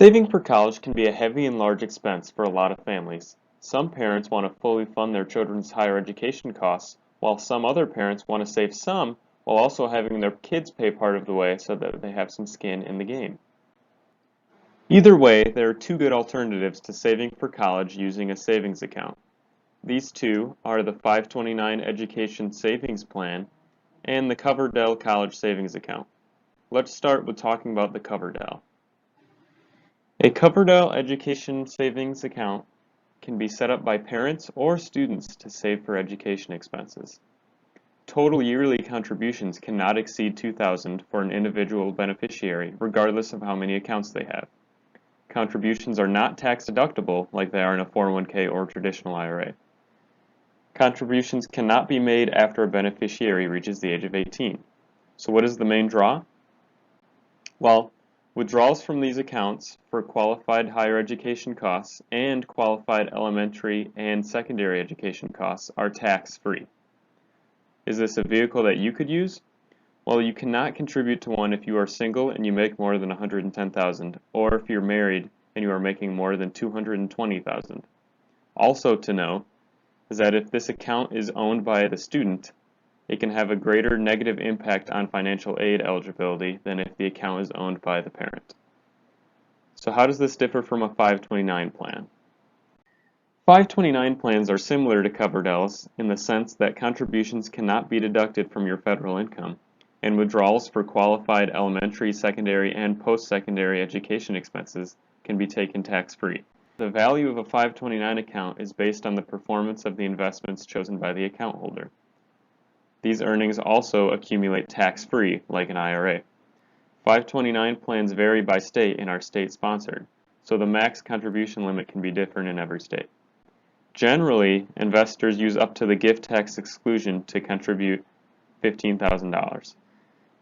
Saving for college can be a heavy and large expense for a lot of families. Some parents want to fully fund their children's higher education costs, while some other parents want to save some while also having their kids pay part of the way so that they have some skin in the game. Either way, there are two good alternatives to saving for college using a savings account. These two are the 529 Education Savings Plan and the Coverdell College Savings Account. Let's start with talking about the Coverdell. A Coverdell Education Savings Account can be set up by parents or students to save for education expenses. Total yearly contributions cannot exceed $2,000 for an individual beneficiary, regardless of how many accounts they have. Contributions are not tax deductible like they are in a 401k or traditional IRA. Contributions cannot be made after a beneficiary reaches the age of 18. So what is the main draw? Well, withdrawals from these accounts for qualified higher education costs and qualified elementary and secondary education costs are tax-free. Is this a vehicle that you could use? Well, you cannot contribute to one if you are single and you make more than $110,000, or if you're married and you are making more than $220,000. Also to know is that if this account is owned by the student, it can have a greater negative impact on financial aid eligibility than if the account is owned by the parent. So how does this differ from a 529 plan? 529 plans are similar to Coverdell's in the sense that contributions cannot be deducted from your federal income, and withdrawals for qualified elementary, secondary, and post-secondary education expenses can be taken tax-free. The value of a 529 account is based on the performance of the investments chosen by the account holder. These earnings also accumulate tax-free, like an IRA. 529 plans vary by state and are state-sponsored, so the max contribution limit can be different in every state. Generally, investors use up to the gift tax exclusion to contribute $15,000.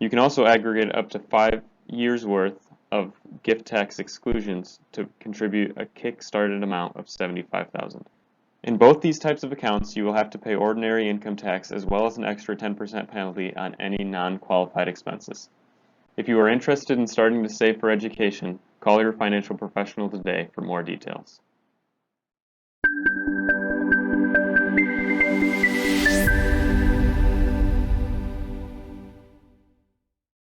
You can also aggregate up to 5 years' worth of gift tax exclusions to contribute a kick-started amount of $75,000. In both these types of accounts, you will have to pay ordinary income tax as well as an extra 10% penalty on any non-qualified expenses. If you are interested in starting to save for education, call your financial professional today for more details.